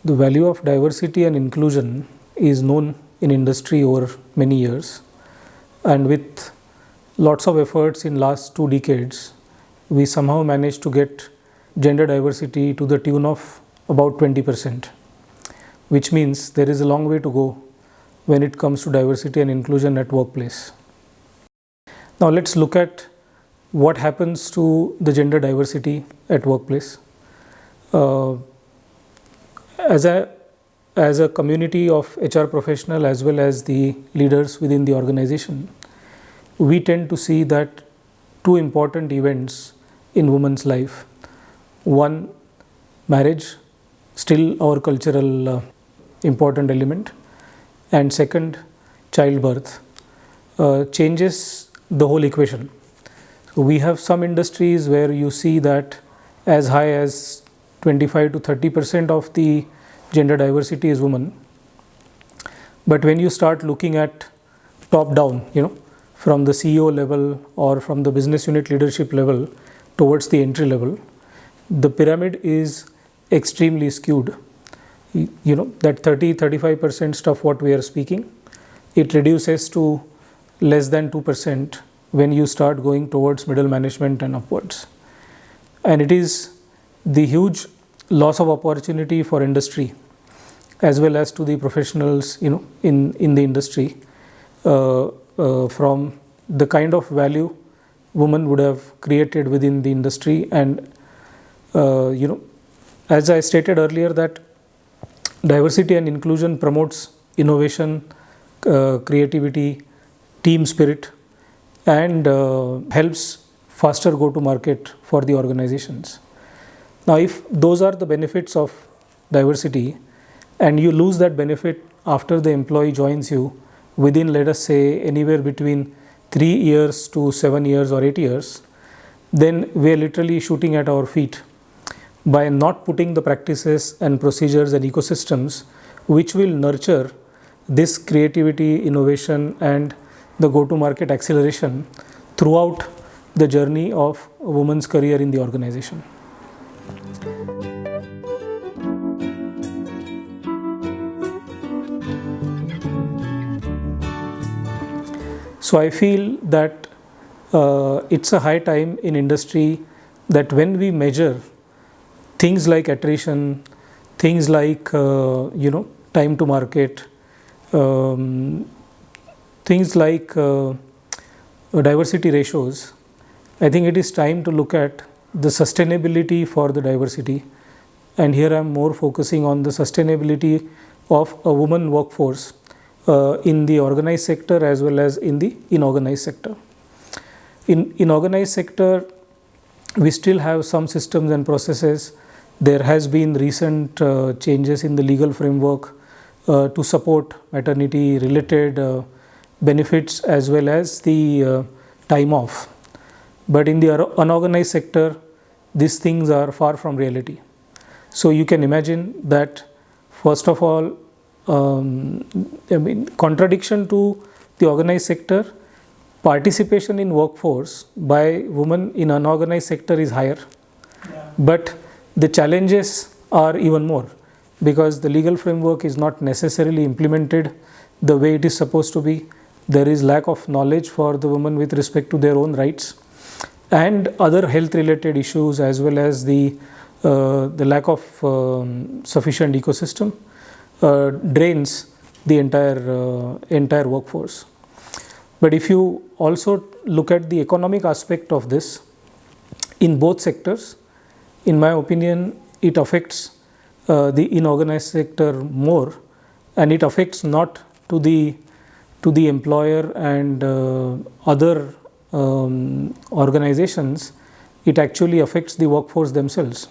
The value of diversity and inclusion is known in industry over many years, and with lots of efforts in last 2 decades, we somehow managed to get gender diversity to the tune of about 20%, which means there is a long way to go when it comes to diversity and inclusion at workplace. Now let's look at what happens to the gender diversity at workplace. As a community of HR professional as well as the leaders within the organization, we tend to see that two important events in women's life. One, marriage, still our cultural important element, and second, childbirth, changes the whole equation. We have some industries where you see that as high as 25 to 30% of the gender diversity is women. But when you start looking at top down, from the CEO level or from the business unit leadership level towards the entry level, the pyramid is extremely skewed. That 30-35% stuff what we are speaking, it reduces to less than 2% when you start going towards middle management and upwards. And it is the huge loss of opportunity for industry as well as to the professionals in the industry from the kind of value women would have created within the industry. And as I stated earlier, that diversity and inclusion promotes innovation, creativity, team spirit, and helps faster go to market for the organizations. Now, if those are the benefits of diversity and you lose that benefit after the employee joins you within, let us say, anywhere between 3 years to 7 years or 8 years, then we are literally shooting at our feet by not putting the practices and procedures and ecosystems which will nurture this creativity, innovation, and the go-to-market acceleration throughout the journey of a woman's career in the organization. So I feel that it's a high time in industry that when we measure things like attrition, things like time to market, things like diversity ratios, I think it is time to look at the sustainability for the diversity. And here I am more focusing on the sustainability of a woman workforce in the organized sector as well as in the inorganized sector. In organized sector, we still have some systems and processes. There has been recent changes in the legal framework to support maternity related benefits as well as the time off. But in the unorganized sector, these things are far from reality. So you can imagine that, first of all, contradiction to the organized sector, participation in workforce by women in unorganized sector is higher. Yeah. But the challenges are even more because the legal framework is not necessarily implemented the way it is supposed to be. There is lack of knowledge for the women with respect to their own rights and other health related issues, as well as the lack of sufficient ecosystem drains the entire workforce. But if you also look at the economic aspect of this in both sectors, in my opinion, it affects the inorganized sector more, and it affects not to the employer and other organizations. It actually affects the workforce themselves,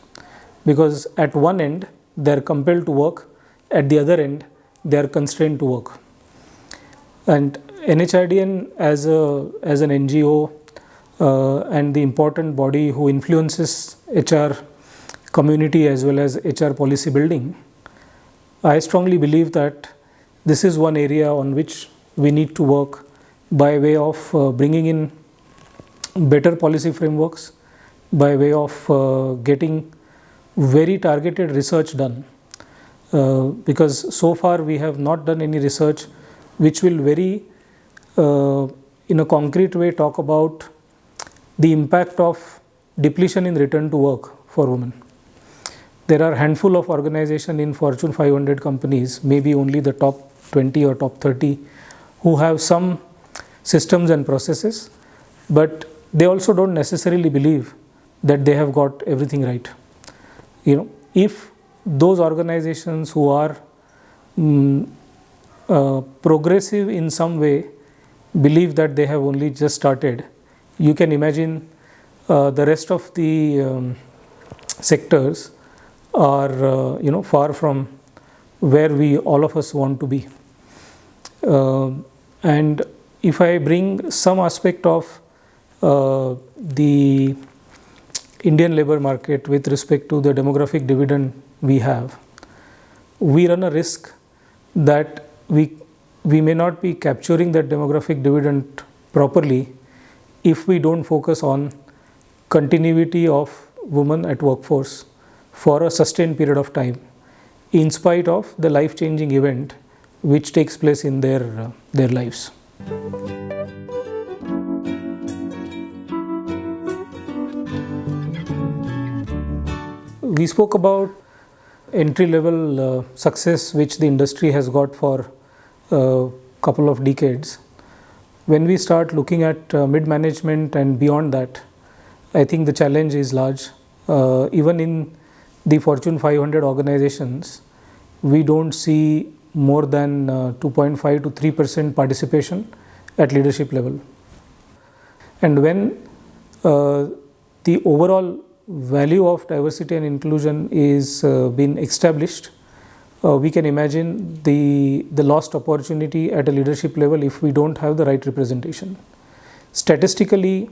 because at one end they are compelled to work, at the other end they are constrained to work. And NHRDN as an NGO and the important body who influences HR community as well as HR policy building, I strongly believe that this is one area on which we need to work by way of bringing in better policy frameworks, by way of getting very targeted research done because so far we have not done any research which will very in a concrete way talk about the impact of depletion in return to work for women. There are a handful of organizations in Fortune 500 companies, maybe only the top 20 or top 30, who have some systems and processes, but they also don't necessarily believe that they have got everything right. If those organizations who are progressive in some way believe that they have only just started, you can imagine the rest of the sectors are far from where we all of us want to be. And if I bring some aspect of the Indian labor market with respect to the demographic dividend we have, we run a risk that we may not be capturing that demographic dividend properly if we don't focus on continuity of women at workforce for a sustained period of time, in spite of the life-changing event which takes place in their lives. We spoke about entry-level success which the industry has got for a couple of decades. When we start looking at mid-management and beyond that, I think the challenge is large. Even in the Fortune 500 organizations, we don't see more than 2.5 to 3% participation at leadership level. And when the overall value of diversity and inclusion is been established, we can imagine the lost opportunity at a leadership level if we don't have the right representation. Statistically,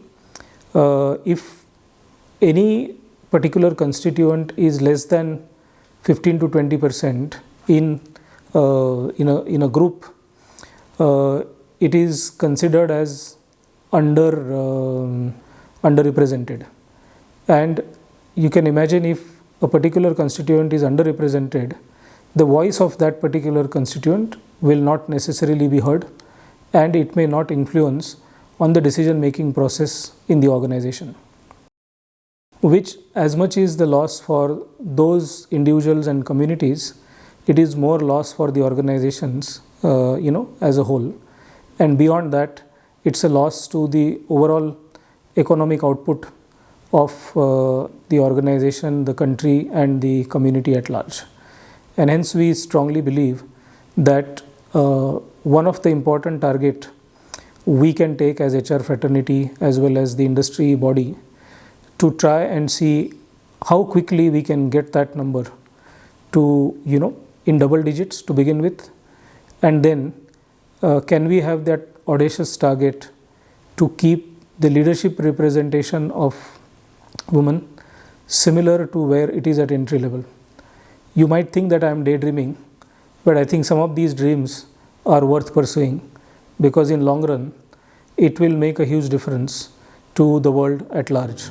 if any particular constituent is less than 15 to 20% in a group, it is considered as underrepresented. And you can imagine if a particular constituent is underrepresented, the voice of that particular constituent will not necessarily be heard, and it may not influence on the decision-making process in the organization, which as much is the loss for those individuals and communities, it is more loss for the organizations, as a whole. And beyond that, it's a loss to the overall economic output of the organization, the country, and the community at large. And hence we strongly believe that one of the important target we can take as HR fraternity as well as the industry body to try and see how quickly we can get that number to, in double digits to begin with, and then can we have that audacious target to keep the leadership representation of women similar to where it is at entry level. You might think that I am daydreaming, but I think some of these dreams are worth pursuing, because in long run it will make a huge difference to the world at large.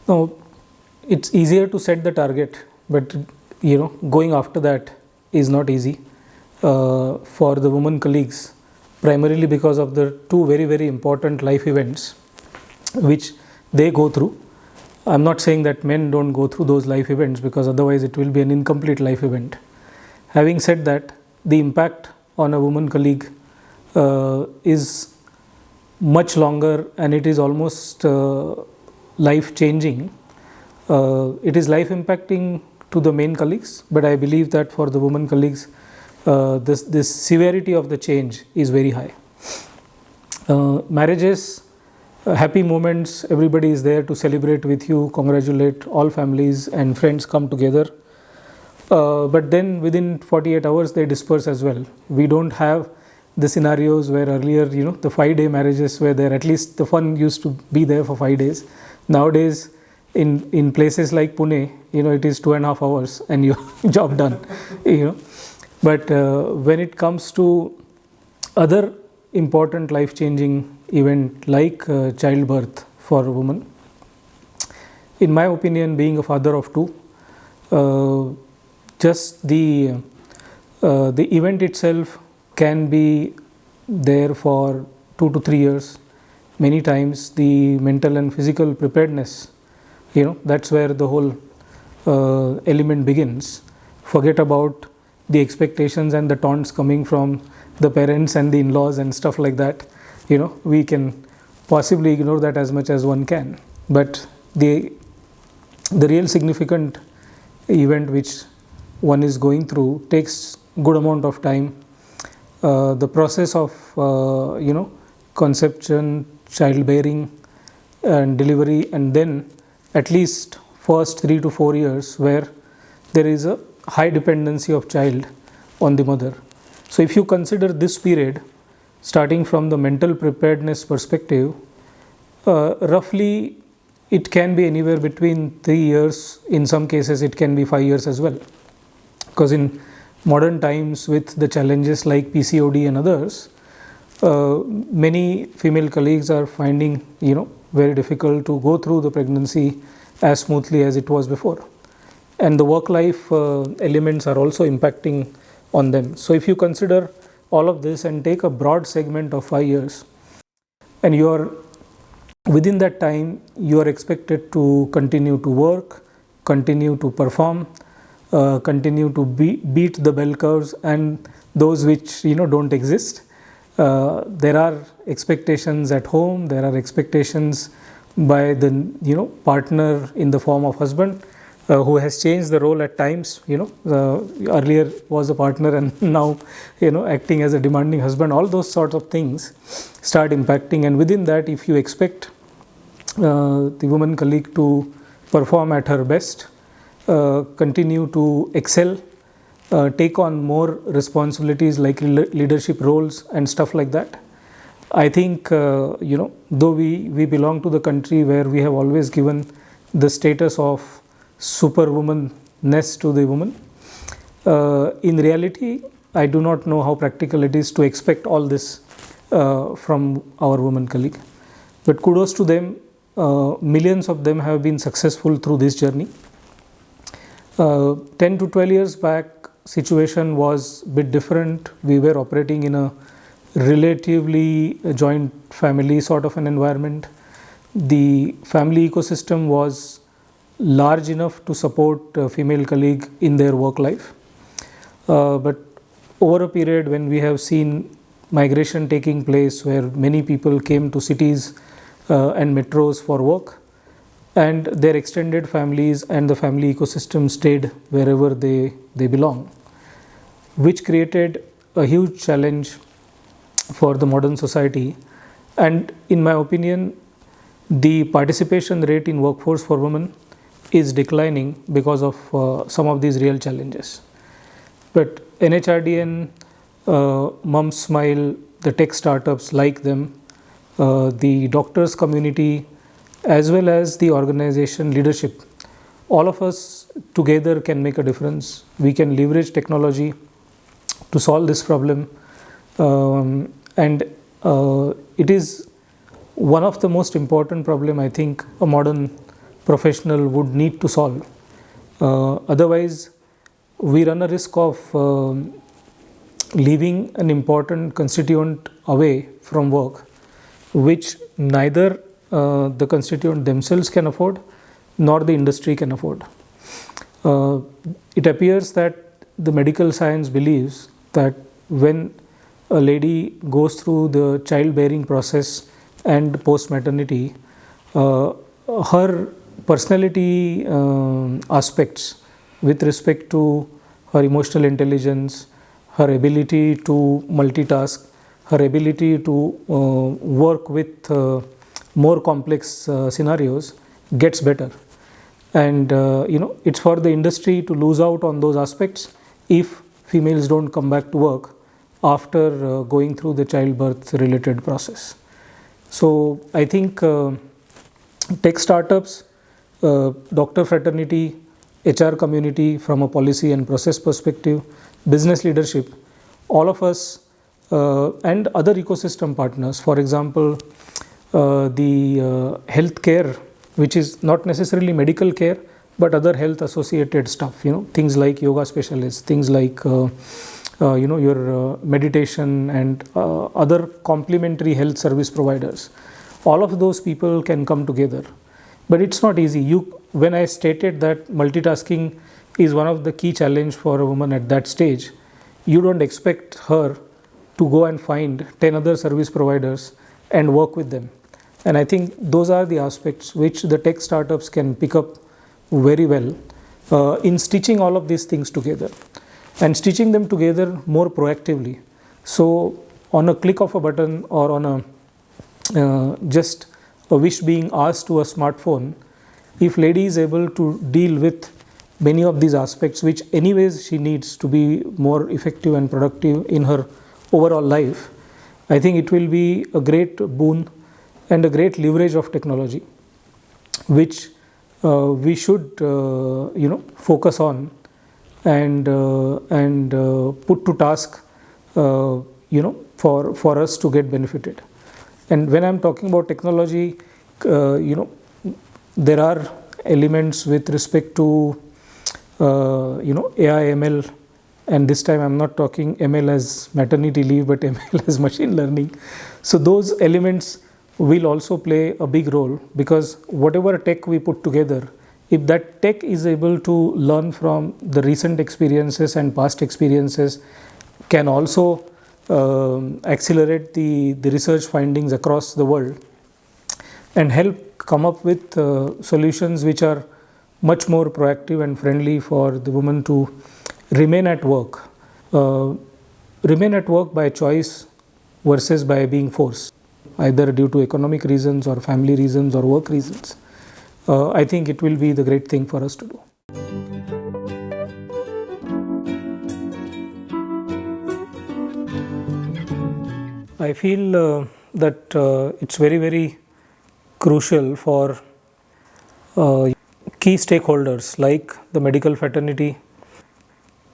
Now, it's easier to set the target, but going after that is not easy for the women colleagues, primarily because of the two very, very important life events which they go through. I'm not saying that men don't go through those life events, because otherwise it will be an incomplete life event. Having said that, the impact on a woman colleague is much longer, and it is almost life changing. It is life impacting to the main colleagues, but I believe that for the women colleagues, this severity of the change is very high. Marriages, happy moments, everybody is there to celebrate with you, congratulate, all families and friends come together. But then within 48 hours they disperse as well. We don't have the scenarios where earlier, the 5-day marriages were there. At least the fun used to be there for 5 days. Nowadays, in places like Pune, it is 2.5 hours and your job done. But when it comes to other important life-changing event like childbirth, for a woman. In my opinion, being a father of two, just the event itself can be there for 2 to 3 years. Many times the mental and physical preparedness, that's where the whole element begins. Forget about the expectations and the taunts coming from the parents and the in-laws and stuff like that. We can possibly ignore that as much as one can. But the real significant event which one is going through takes good amount of time. The process of conception, childbearing and delivery, and then at least first 3 to 4 years where there is a high dependency of child on the mother. So if you consider this period starting from the mental preparedness perspective, roughly it can be anywhere between 3 years. In some cases it can be 5 years as well, because in modern times with the challenges like PCOD and others, many female colleagues are finding very difficult to go through the pregnancy as smoothly as it was before, and the work life elements are also impacting on them. So if you consider all of this and take a broad segment of 5 years, and you are within that time, you are expected to continue to work, continue to perform, continue to beat the bell curves and those which don't exist. There are expectations at home, there are expectations by the partner in the form of husband, who has changed the role at times. Earlier was a partner and now acting as a demanding husband. All those sorts of things start impacting, and within that, if you expect the woman colleague to perform at her best, continue to excel, take on more responsibilities like leadership roles and stuff like that, I think though we belong to the country where we have always given the status of superwoman-ness to the woman, in reality I do not know how practical it is to expect all this from our woman colleague. But kudos to them, millions of them have been successful through this journey. 10 to 12 years back, situation was a bit different. We were operating in a relatively joint family sort of an environment. The family ecosystem was large enough to support a female colleague in their work life. But over a period when we have seen migration taking place, where many people came to cities and metros for work, and their extended families and the family ecosystem stayed wherever they belong, which created a huge challenge for the modern society. And in my opinion, the participation rate in workforce for women is declining because of some of these real challenges. But NHRDN, Mum Smile, the tech startups like them, the doctors community, as well as the organization leadership, all of us together can make a difference. We can leverage technology to solve this problem, and it is one of the most important problem I think a modern professional would need to solve. Otherwise, we run a risk of leaving an important constituent away from work, which neither the constituent themselves can afford, nor the industry can afford. It appears that the medical science believes that when a lady goes through the childbearing process and post-maternity, her personality aspects with respect to her emotional intelligence, her ability to multitask, her ability to work with more complex scenarios gets better. And it's for the industry to lose out on those aspects if females don't come back to work after going through the childbirth related process. So I think tech startups, doctor fraternity, HR community from a policy and process perspective, business leadership, all of us and other ecosystem partners, for example, the healthcare, which is not necessarily medical care, but other health associated stuff, things like yoga specialists, things like your meditation and other complementary health service providers. All of those people can come together, but it's not easy. When I stated that multitasking is one of the key challenge for a woman at that stage, you don't expect her to go and find 10 other service providers and work with them. And I think those are the aspects which the tech startups can pick up very well in stitching all of these things together and stitching them together more proactively. So on a click of a button or on a just a wish being asked to a smartphone, if lady is able to deal with many of these aspects, which anyways she needs to be more effective and productive in her overall life, I think it will be a great boon and a great leverage of technology, which we should focus on and put to task for us to get benefited. And when I'm talking about technology, there are elements with respect to AI, ML, and this time I'm not talking ML as maternity leave, but ML as machine learning. So those elements will also play a big role, because whatever tech we put together, if that tech is able to learn from the recent experiences and past experiences, can also accelerate the research findings across the world and help come up with solutions which are much more proactive and friendly for the woman to remain at work by choice versus by being forced, either due to economic reasons or family reasons or work reasons. I think it will be the great thing for us to do. I feel that it's very, very crucial for key stakeholders like the medical fraternity,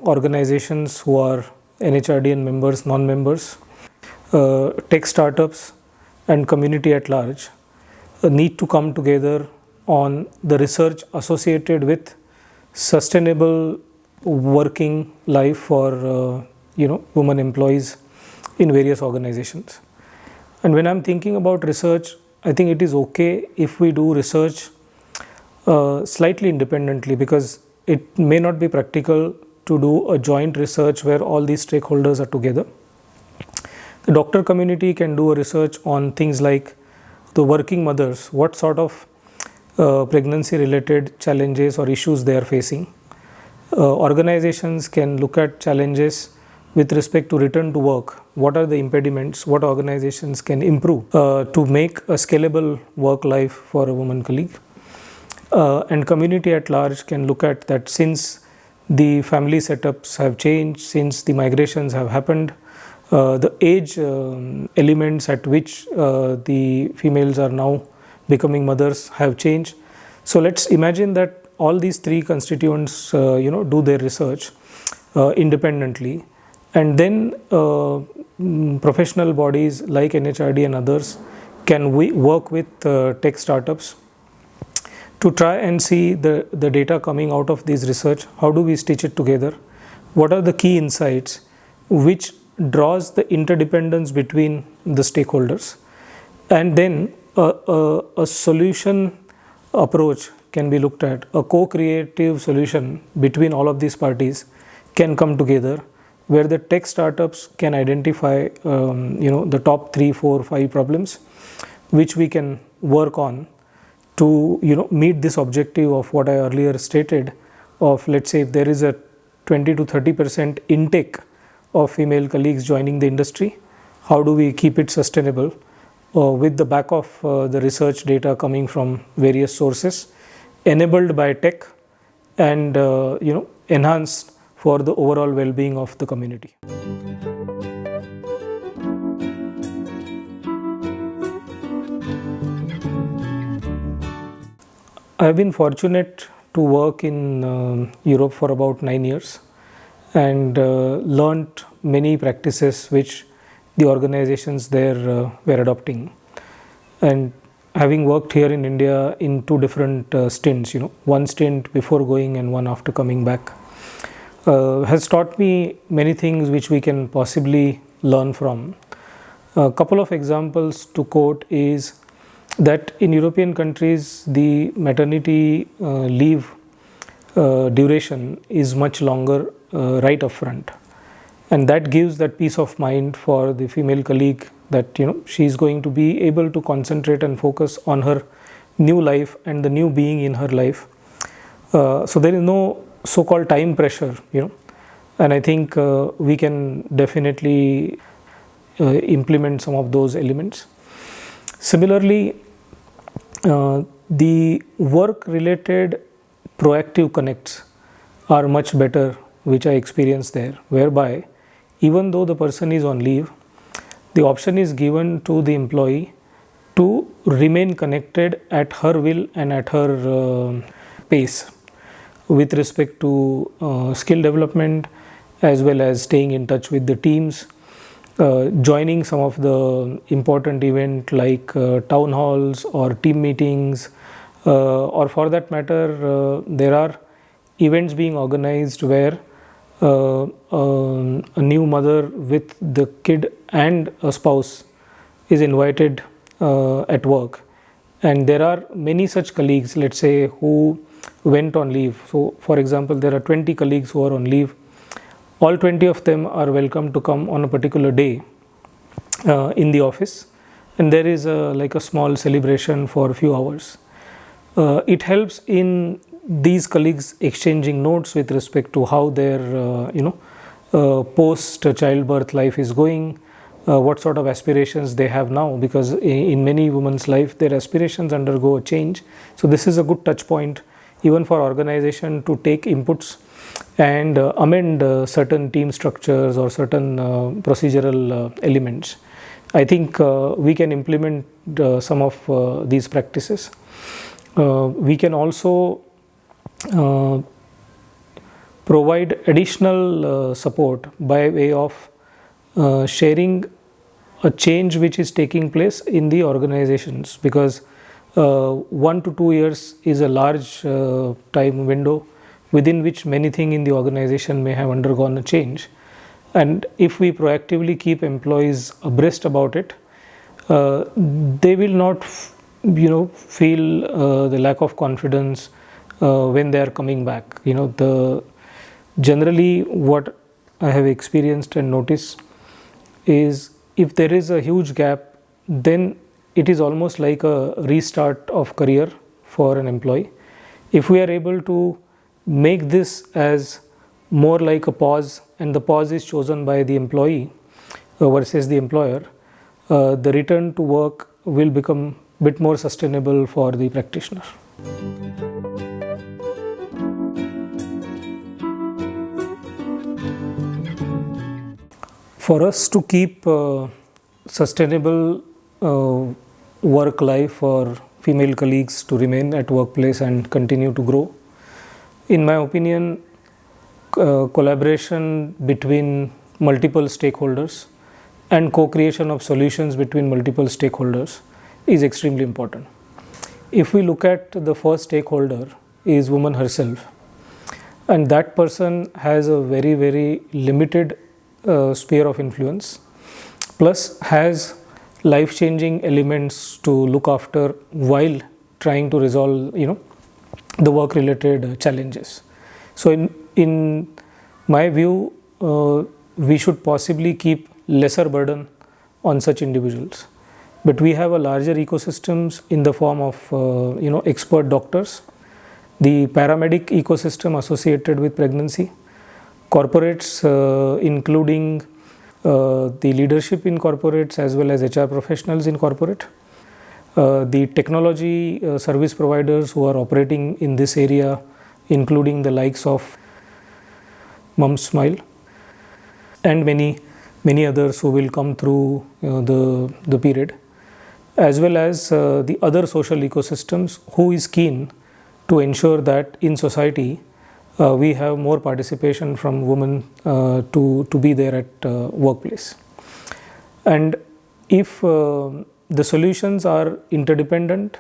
organizations who are NHRDN members, non-members, tech startups and community at large need to come together on the research associated with sustainable working life for women employees in various organizations. And when I'm thinking about research, I think it is okay if we do research slightly independently, because it may not be practical to do a joint research where all these stakeholders are together. The doctor community can do a research on things like the working mothers, what sort of pregnancy related challenges or issues they are facing. Organizations can look at challenges with respect to return to work. What are the impediments? What organizations can improve to make a scalable work life for a woman colleague? And community at large can look at that, since the family setups have changed, since the migrations have happened, the age elements at which the females are now becoming mothers have changed. So let's imagine that all these three constituents do their research independently, and then professional bodies like NHRD and others can work with tech startups to try and see the data coming out of this research. How do we stitch it together? What are the key insights which draws the interdependence between the stakeholders? And then a solution approach can be looked at. A co-creative solution between all of these parties can come together, where the tech startups can identify the top 3, 4, 5 problems which we can work on to meet this objective of what I earlier stated of, let's say, if there is a 20 to 30% intake of female colleagues joining the industry, how do we keep it sustainable with the back of the research data coming from various sources, enabled by tech, and enhanced for the overall well-being of the community. I have been fortunate to work in Europe for about 9 years and learnt many practices which the organizations there were adopting. And having worked here in India in two different stints, one stint before going and one after coming back, has taught me many things which we can possibly learn from. A couple of examples to quote is that in European countries, the maternity leave duration is much longer right up front, and that gives that peace of mind for the female colleague that she is going to be able to concentrate and focus on her new life and the new being in her life. So there is no so-called time pressure, and I think we can definitely implement some of those elements. Similarly, the work-related proactive connects are much better, which I experienced there, whereby even though the person is on leave, the option is given to the employee to remain connected at her will and at her pace with respect to skill development, as well as staying in touch with the teams, joining some of the important events like town halls or team meetings, or for that matter, there are events being organized where a new mother with the kid and a spouse is invited at work. And there are many such colleagues, let's say, who went on leave. So, for example, there are 20 colleagues who are on leave. All 20 of them are welcome to come on a particular day in the office, and there is like a small celebration for a few hours. It helps in these colleagues exchanging notes with respect to how their post childbirth life is going, what sort of aspirations they have now, because in many women's life their aspirations undergo a change. So this is a good touch point even for organization to take inputs and amend certain team structures or certain procedural elements. I think we can implement some of these practices. We can also provide additional support by way of sharing a change which is taking place in the organizations, because 1 to 2 years is a large time window within which many things in the organization may have undergone a change. And if we proactively keep employees abreast about it, they will not feel the lack of confidence when they are coming back. Generally what I have experienced and noticed is if there is a huge gap, then it is almost like a restart of career for an employee. If we are able to make this as more like a pause, and the pause is chosen by the employee versus the employer, the return to work will become a bit more sustainable for the practitioner. For us to keep sustainable work life for female colleagues to remain at workplace and continue to grow, in my opinion, collaboration between multiple stakeholders and co-creation of solutions between multiple stakeholders is extremely important. If we look at the first stakeholder is woman herself, and that person has a very, very limited sphere of influence, plus has life-changing elements to look after while trying to resolve, the work-related challenges. So in my view, we should possibly keep lesser burden on such individuals. But we have a larger ecosystems in the form of, expert doctors, the paramedic ecosystem associated with pregnancy, corporates, including the leadership in corporates as well as HR professionals in corporate, the technology service providers who are operating in this area, including the likes of Mumsmile, and many others who will come through the period, as well as the other social ecosystems who is keen to ensure that in society we have more participation from women to be there at workplace. And if the solutions are interdependent,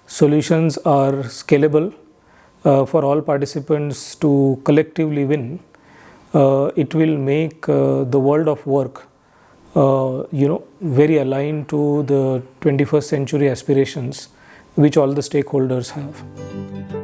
solutions are scalable for all participants to collectively win. It will make the world of work very aligned to the 21st century aspirations which all the stakeholders have.